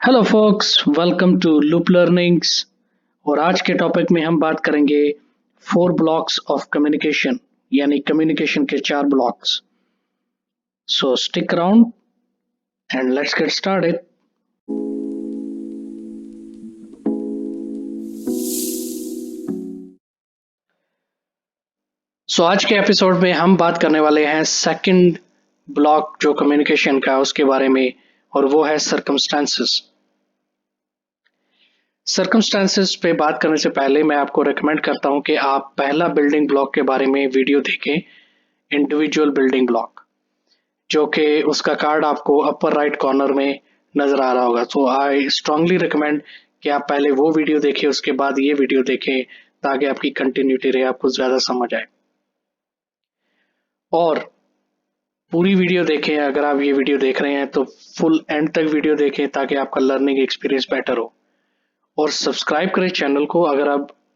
Hello folks, welcome to loop learnings. और आज के टॉपिक में हम बात करेंगे फोर ब्लॉक्स ऑफ कम्युनिकेशन, यानी कम्युनिकेशन के चार blocks. So stick around and let's get started. So आज के एपिसोड में हम बात करने वाले हैं सेकंड ब्लॉक जो कम्युनिकेशन का उसके बारे में, और वो है सर्कमस्टेंसेस। सर्कमस्टेंसेस पे बात करने से पहले मैं आपको रेकमेंड करता हूं कि आप पहला बिल्डिंग ब्लॉक के बारे में वीडियो देखें, इंडिविजुअल बिल्डिंग ब्लॉक, जो कि उसका कार्ड आपको अपर राइट कॉर्नर में नजर आ रहा होगा। तो आई स्ट्रांगली रिकमेंड कि आप पहले वो वीडियो देखें, उसके बाद ये वीडियो देखें, ताकि आपकी कंटिन्यूटी रहे, आपको ज्यादा समझ आए। और पूरी वीडियो देखें, अगर आप ये वीडियो देख रहे हैं तो फुल एंड तक वीडियो देखें ताकि आपका लर्निंग एक्सपीरियंस बेटर हो। और सब्सक्राइब करें चैनल को अगर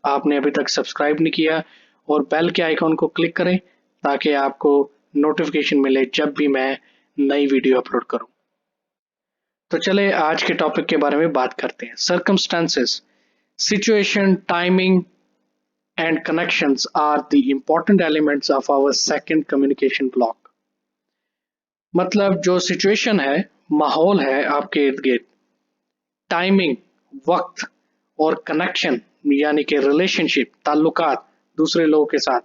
आपने अभी तक सब्सक्राइब नहीं किया, और बेल के आइकॉन को क्लिक करें ताकि आपको नोटिफिकेशन मिले जब भी मैं नई वीडियो अपलोड करूं। तो चले आज के टॉपिक के बारे में बात करते हैं। Circumstances, situation, timing and connections are the important elements of our second communication block. मतलब जो सिचुएशन है, माहौल है आपके इर्द गिर्द, टाइमिंग, वक्त, और कनेक्शन यानी कि रिलेशनशिप, ताल्लुकात दूसरे लोगों के साथ,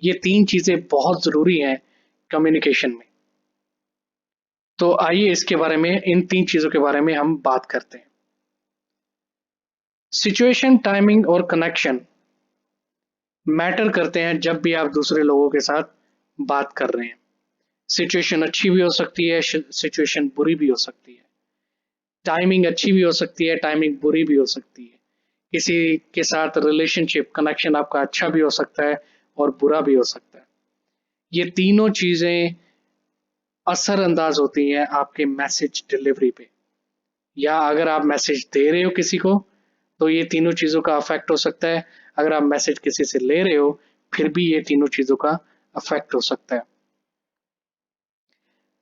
ये तीन चीजें बहुत जरूरी हैं कम्युनिकेशन में। तो आइए इसके बारे में, इन तीन चीजों के बारे में हम बात करते हैं। सिचुएशन, टाइमिंग और कनेक्शन मैटर करते हैं जब भी आप दूसरे लोगों के साथ बात कर रहे हैं। सिचुएशन अच्छी भी हो सकती है, सिचुएशन बुरी भी हो सकती है। टाइमिंग अच्छी भी हो सकती है, टाइमिंग बुरी भी हो सकती है। किसी के साथ रिलेशनशिप, कनेक्शन आपका अच्छा भी हो सकता है और बुरा भी हो सकता है। ये तीनों चीजें असरअंदाज होती हैं आपके मैसेज डिलीवरी पे, या अगर आप मैसेज दे रहे हो किसी को तो ये तीनों चीजों का अफेक्ट हो सकता है। अगर आप मैसेज किसी से ले रहे हो फिर भी ये तीनों चीजों का अफेक्ट हो सकता है।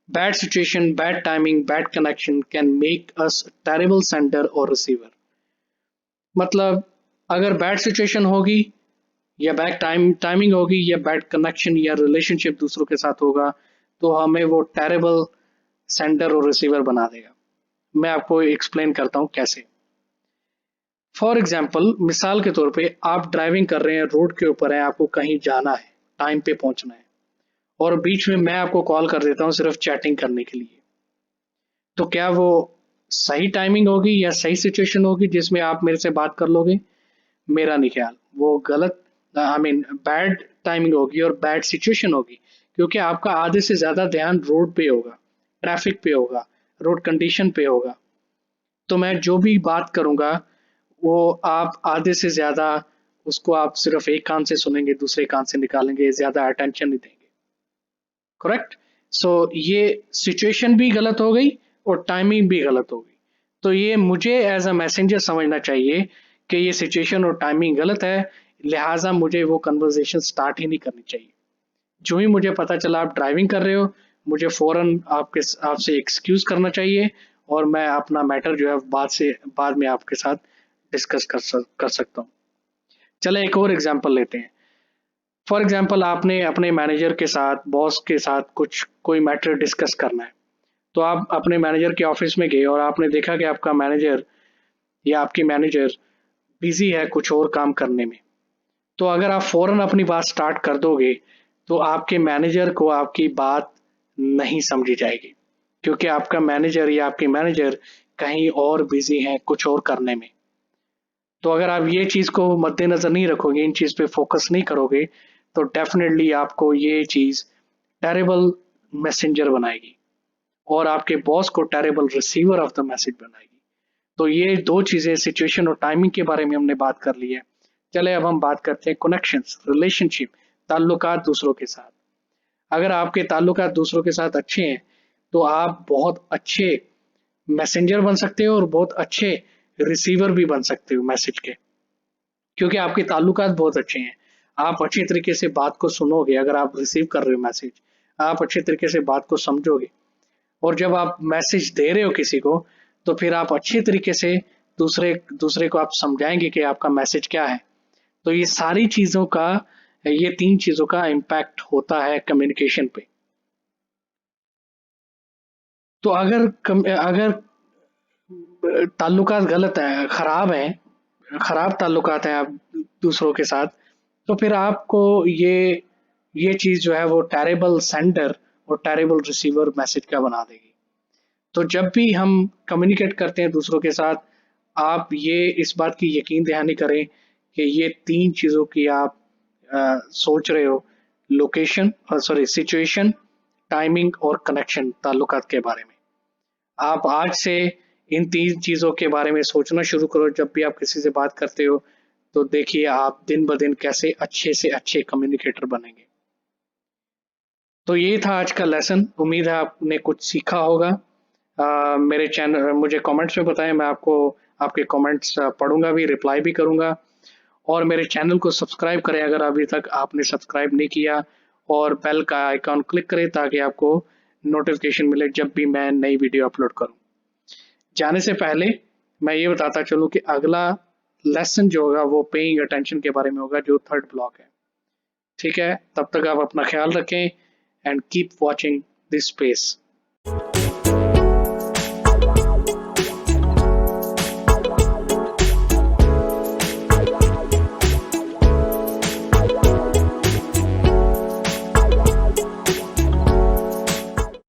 Bad situation, bad timing, bad connection can make us terrible sender और रिसीवर। मतलब अगर बैड सिचुएशन होगी, या बैड टाइमिंग होगी, या बैड कनेक्शन या रिलेशनशिप दूसरों के साथ होगा, तो हमें वो टेरेबल सेंडर और रिसीवर बना देगा। मैं आपको एक्सप्लेन करता हूँ कैसे। फॉर एग्जाम्पल, मिसाल के तौर पे आप ड्राइविंग कर रहे हैं, रोड के ऊपर है, आपको कहीं जाना है, टाइम पे पहुंचना है, और बीच में मैं आपको कॉल कर देता हूँ सिर्फ चैटिंग करने के लिए। तो क्या वो सही टाइमिंग होगी या सही सिचुएशन होगी जिसमें आप मेरे से बात कर लोगे? मेरा नहीं ख्याल, वो गलत, आई मीन बैड टाइमिंग होगी और बैड सिचुएशन होगी, क्योंकि आपका आधे से ज्यादा ध्यान रोड पे होगा, ट्रैफिक पे होगा, रोड कंडीशन पे होगा। तो मैं जो भी बात करूंगा वो आप आधे से ज्यादा उसको आप सिर्फ एक कान से सुनेंगे, दूसरे कान से निकालेंगे, ज्यादा अटेंशन नहीं देंगे। करेक्ट? सो ये सिचुएशन भी गलत हो गई और टाइमिंग भी गलत हो गई। तो ये मुझे एज अ मैसेंजर समझना चाहिए कि ये सिचुएशन और टाइमिंग गलत है, लिहाजा मुझे वो कन्वर्सेशन स्टार्ट ही नहीं करनी चाहिए। जो ही मुझे पता चला आप ड्राइविंग कर रहे हो, मुझे फौरन आपसे एक्सक्यूज करना चाहिए, और मैं अपना मैटर जो है बाद में आपके साथ डिस्कस कर सकता हूँ। चले एक और एग्जांपल लेते हैं। फॉर एग्जांपल, आपने अपने मैनेजर के साथ, बॉस के साथ कुछ कोई मैटर डिस्कस करना है। तो आप अपने मैनेजर के ऑफिस में गए और आपने देखा कि आपका मैनेजर या आपकी मैनेजर बिजी है कुछ और काम करने में। तो अगर आप फौरन अपनी बात स्टार्ट कर दोगे तो आपके मैनेजर को आपकी बात नहीं समझी जाएगी, क्योंकि आपका मैनेजर या आपकी मैनेजर कहीं और बिजी हैं कुछ और करने में। तो अगर आप ये चीज को मद्देनजर नहीं रखोगे, इन चीज पे फोकस नहीं करोगे, तो डेफिनेटली आपको ये चीज टेरेबल मैसेंजर बनाएगी, और आपके बॉस को terrible receiver of the message बनाएगी। तो ये दो चीजें, सिचुएशन और टाइमिंग के बारे में हमने बात कर ली है। चले अब हम बात करते हैं कनेक्शंस, रिलेशनशिप, ताल्लुकात दूसरों के साथ। अगर आपके ताल्लुकात दूसरों के साथ अच्छे हैं तो आप बहुत अच्छे मैसेंजर बन सकते हो और बहुत अच्छे रिसीवर भी बन सकते हो मैसेज के, क्योंकि आपके ताल्लुकात बहुत अच्छे हैं। आप अच्छे तरीके से बात को सुनोगे, अगर आप रिसीव कर रहे हो मैसेज, आप अच्छे तरीके से बात को समझोगे, और जब आप मैसेज दे रहे हो किसी को तो फिर आप अच्छे तरीके से दूसरे दूसरे को आप समझाएंगे कि आपका मैसेज क्या है। तो ये सारी चीज़ों का, ये 3 चीज़ों का इम्पैक्ट होता है कम्युनिकेशन पे। तो अगर ताल्लुकात गलत है, खराब ताल्लुकात हैं आप दूसरों के साथ, तो फिर आपको ये चीज़ जो है वो टेरिबल सेंडर और टेरिबल रिसीवर मैसेज का बना देगी। तो जब भी हम कम्युनिकेट करते हैं दूसरों के साथ, आप ये इस बात की यकीन दहानी करें कि ये 3 चीज़ों की आप सोच रहे हो, लोकेशन सॉरी सिचुएशन, टाइमिंग और कनेक्शन ताल्लुकात के बारे में। आप आज से इन 3 चीज़ों के बारे में सोचना शुरू करो जब भी आप किसी से बात करते हो, तो देखिए आप दिन-ब-दिन कैसे अच्छे से अच्छे कम्युनिकेटर बनेंगे। तो ये था आज का लेसन, उम्मीद है आपने कुछ सीखा होगा। मेरे चैनल मुझे कमेंट्स में बताएँ, मैं आपको आपके कमेंट्स पढ़ूँगा भी, रिप्लाई भी करूँगा। और मेरे चैनल को सब्सक्राइब करें अगर अभी तक आपने सब्सक्राइब नहीं किया, और बेल का आइकॉन क्लिक करें ताकि आपको नोटिफिकेशन मिले जब भी मैं नई वीडियो अपलोड करूँ। जाने से पहले मैं ये बताता चलूँ कि अगला लेसन जो होगा वो पेइंग अटेंशन के बारे में होगा, जो थर्ड ब्लॉक है। ठीक है, तब तक आप अपना ख्याल रखें and keep watching this space.